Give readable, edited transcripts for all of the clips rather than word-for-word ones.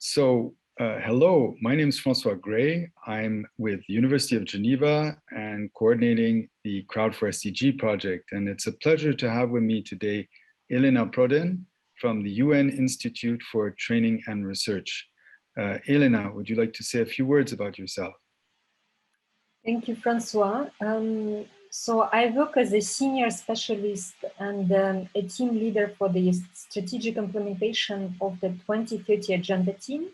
Hello, my name is Francois Grey. I'm with the University of Geneva and coordinating the Crowd4SDG project. And it's a pleasure to have with me today Elena Proden from the UN Institute for Training and Research. Elena, would you like to say a few words about yourself? Thank you, Francois. So I work as a senior specialist and a team leader for the strategic implementation of the 2030 Agenda team,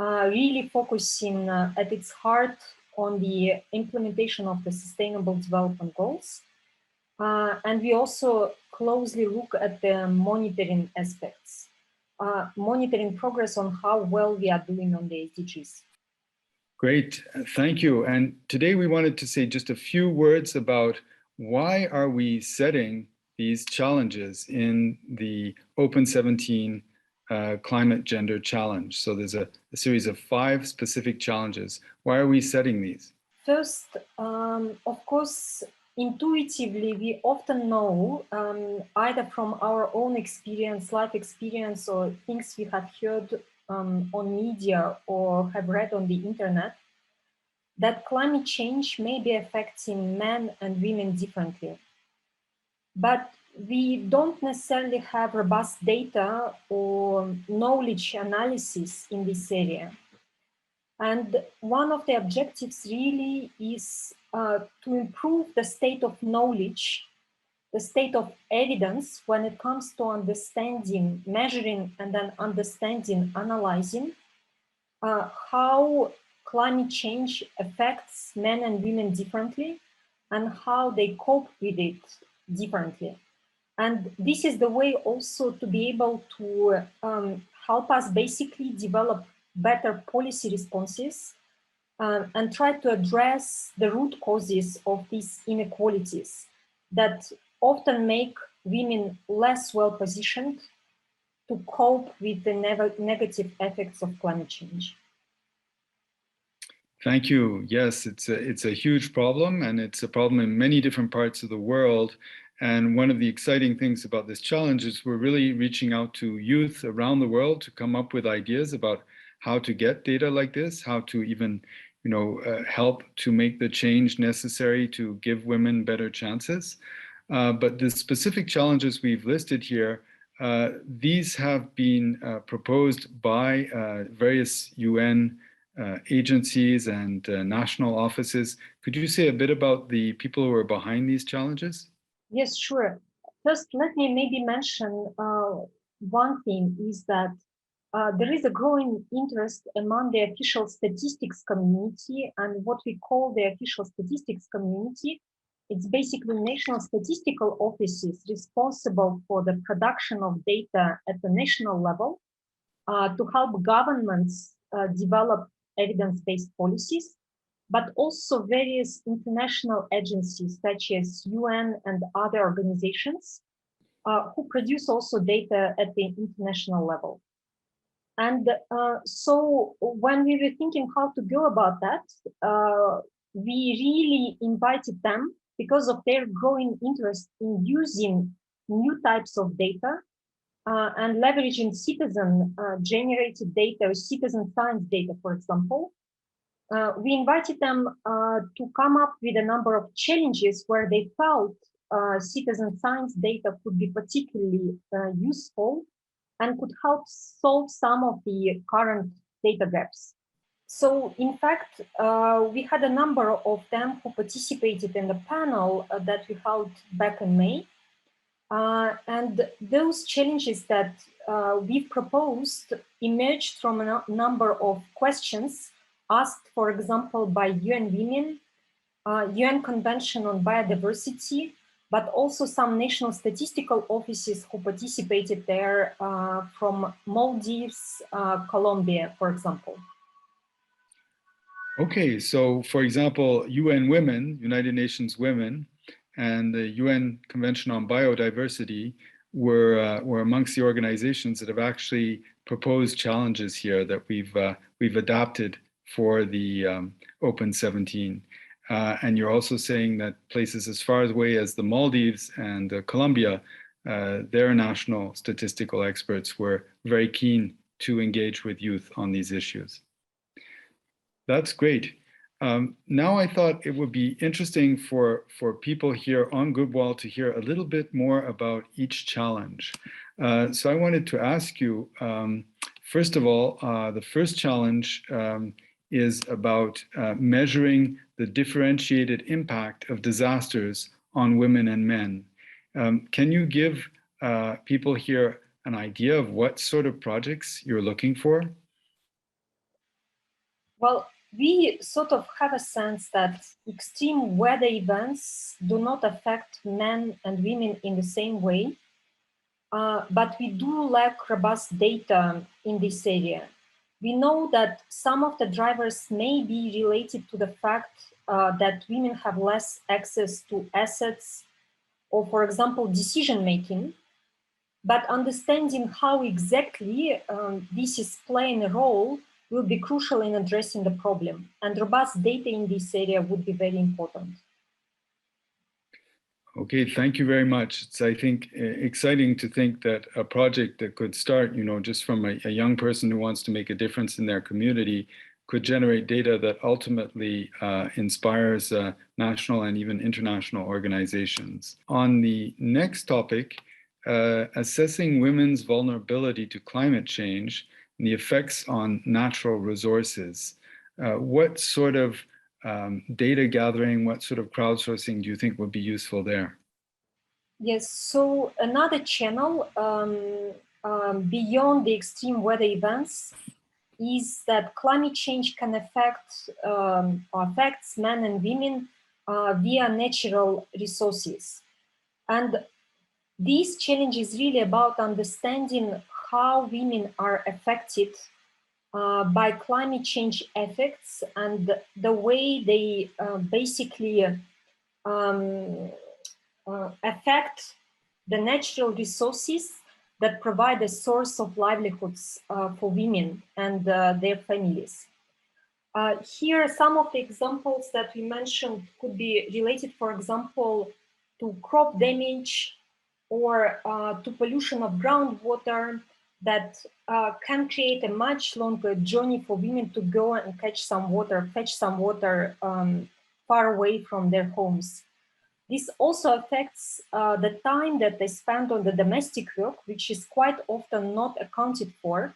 really focusing at its heart on the implementation of the Sustainable Development Goals. And we also closely look at the monitoring aspects, monitoring progress on how well we are doing on the SDGs. Great, thank you. And today we wanted to say just a few words about why are we setting these challenges in the Open 17 Climate Gender Challenge. So there's a series of 5 specific challenges. Why are we setting these? First, of course, intuitively, we often know, either from our own experience, life experience, or things we have heard on media or have read on the internet, that climate change may be affecting men and women differently. But we don't necessarily have robust data or knowledge analysis in this area. And one of the objectives really is to improve the state of knowledge, the state of evidence when it comes to understanding, measuring, and then understanding, analyzing how climate change affects men and women differently and how they cope with it differently. And this is the way also to be able to help us basically develop better policy responses and try to address the root causes of these inequalities that often make women less well positioned to cope with the negative effects of climate change. Thank you. Yes, it's a huge problem, and it's a problem in many different parts of the world. And one of the exciting things about this challenge is we're really reaching out to youth around the world to come up with ideas about how to get data like this, how to even, help to make the change necessary to give women better chances. But the specific challenges we've listed here, these have been proposed by various UN agencies and national offices. Could you say a bit about the people who are behind these challenges? Yes, sure. First, let me maybe mention one thing is that there is a growing interest among the official statistics community, and what we call the official statistics community. It's basically National Statistical Offices responsible for the production of data at the national level to help governments develop evidence-based policies, but also various international agencies such as UN and other organizations who produce also data at the international level. And so when we were thinking how to go about that, we really invited them because of their growing interest in using new types of data and leveraging citizen-generated data or citizen science data, for example. We invited them to come up with a number of challenges where they felt citizen science data could be particularly useful and could help solve some of the current data gaps. So in fact, we had a number of them who participated in the panel that we held back in May. And those challenges that we proposed emerged from a number of questions asked, for example, by UN Women, UN Convention on Biodiversity, but also some national statistical offices who participated there from Maldives, Colombia, for example. Okay, so for example, UN Women, United Nations Women, and the UN Convention on Biodiversity were amongst the organizations that have actually proposed challenges here that we've adapted for the Open 17. And you're also saying that places as far away as the Maldives and Colombia, their national statistical experts were very keen to engage with youth on these issues. That's great. Now I thought it would be interesting for people here on Goodwall to hear a little bit more about each challenge. So I wanted to ask you, first of all, the first challenge is about measuring the differentiated impact of disasters on women and men. Can you give people here an idea of what sort of projects you're looking for? Well, we sort of have a sense that extreme weather events do not affect men and women in the same way, but we do lack robust data in this area. We know that some of the drivers may be related to the fact that women have less access to assets or, for example, decision-making. But understanding how exactly this is playing a role will be crucial in addressing the problem. And robust data in this area would be very important. Okay, thank you very much. It's, I think, exciting to think that a project that could start, just from a young person who wants to make a difference in their community could generate data that ultimately inspires national and even international organizations. On the next topic, assessing women's vulnerability to climate change and the effects on natural resources. What sort of data gathering, what sort of crowdsourcing do you think would be useful there? Yes, so another channel beyond the extreme weather events is that climate change can affect or affects men and women via natural resources. And this challenge is really about understanding how women are affected by climate change effects and the way they basically affect the natural resources that provide a source of livelihoods for women and their families. Here, some of the examples that we mentioned could be related, for example, to crop damage or to pollution of groundwater that can create a much longer journey for women to go and fetch some water far away from their homes. This also affects the time that they spend on the domestic work, which is quite often not accounted for.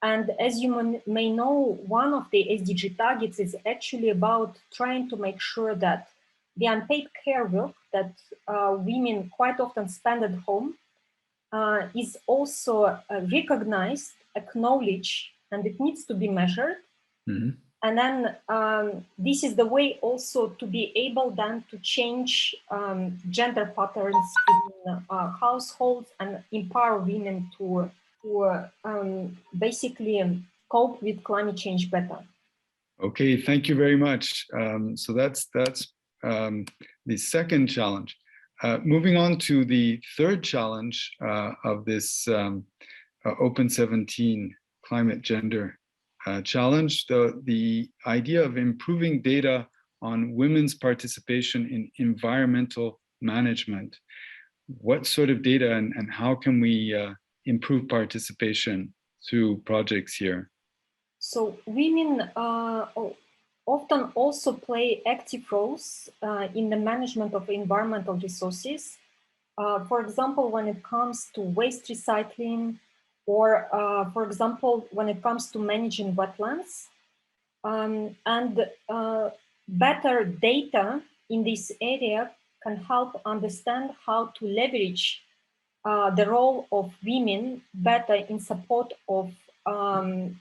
And as you may know, one of the SDG targets is actually about trying to make sure that the unpaid care work that women quite often spend at home is also recognized, acknowledged, and it needs to be measured. Mm-hmm. And then this is the way also to be able then to change gender patterns in households and empower women to basically cope with climate change better. Okay, thank you very much. So that's the second challenge. Moving on to the third challenge of this Open 17 climate gender challenge, the idea of improving data on women's participation in environmental management. What sort of data and how can we improve participation through projects here? So women often also play active roles in the management of environmental resources. For example, when it comes to waste recycling, or for example, when it comes to managing wetlands. And better data in this area can help understand how to leverage the role of women better in support of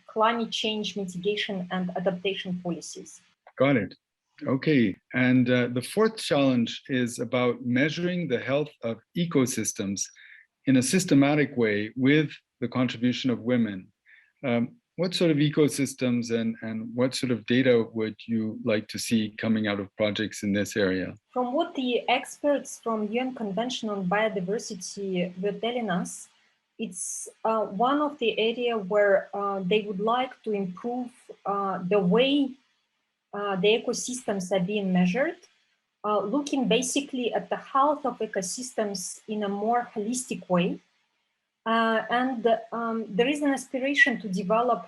climate change mitigation and adaptation policies. Got it. Okay, and the fourth challenge is about measuring the health of ecosystems in a systematic way with the contribution of women. What sort of ecosystems and what sort of data would you like to see coming out of projects in this area? From what the experts from UN Convention on Biodiversity were telling us, it's one of the areas where they would like to improve the way the ecosystems are being measured, looking basically at the health of ecosystems in a more holistic way. There is an aspiration to develop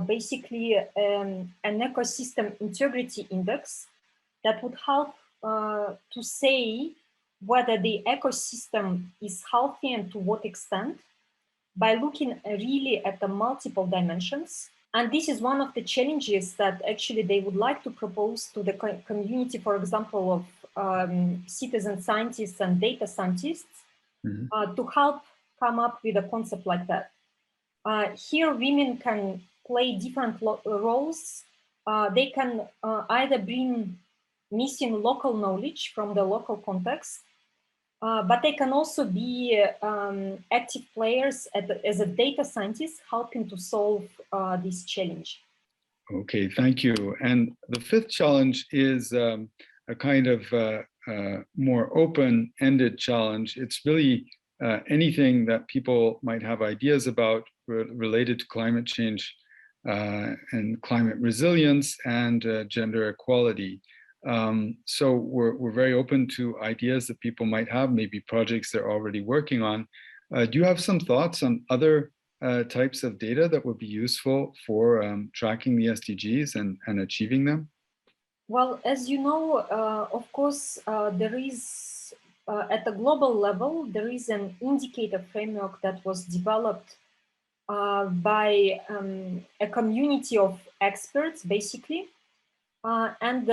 basically an ecosystem integrity index that would help to say whether the ecosystem is healthy and to what extent by looking really at the multiple dimensions. And this is one of the challenges that actually they would like to propose to the community, for example, of citizen scientists and data scientists, to help come up with a concept like that. Here, women can play different roles. They can either bring missing local knowledge from the local context, but they can also be active players as a data scientist, helping to solve this challenge. Okay, thank you. And the fifth challenge is a kind of more open-ended challenge. It's really anything that people might have ideas about related to climate change and climate resilience and gender equality. So we're very open to ideas that people might have, maybe projects they're already working on. Do you have some thoughts on other types of data that would be useful for tracking the SDGs and achieving them? Well, as you know, of course, there is, at the global level, there is an indicator framework that was developed by a community of experts, basically. And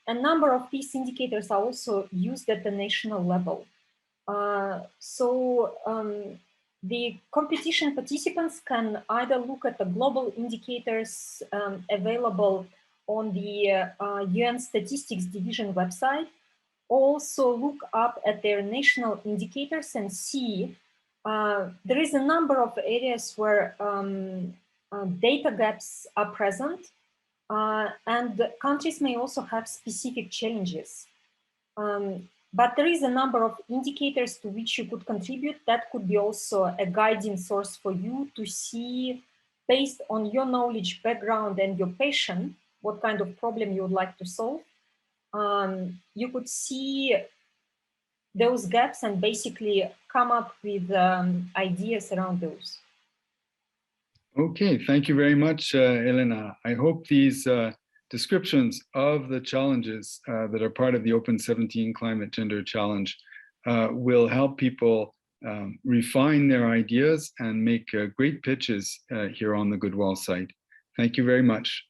a number of these indicators are also used at the national level. The competition participants can either look at the global indicators available on the UN Statistics Division website, also look up at their national indicators and see there is a number of areas where data gaps are present, and countries may also have specific challenges. But there is a number of indicators to which you could contribute. That could be also a guiding source for you to see, based on your knowledge, background, and your passion, what kind of problem you would like to solve. You could see those gaps and basically come up with ideas around those. Okay, thank you very much, Elena. I hope these descriptions of the challenges that are part of the Open 17 Climate Gender Challenge will help people refine their ideas and make great pitches here on the Goodwall site. Thank you very much.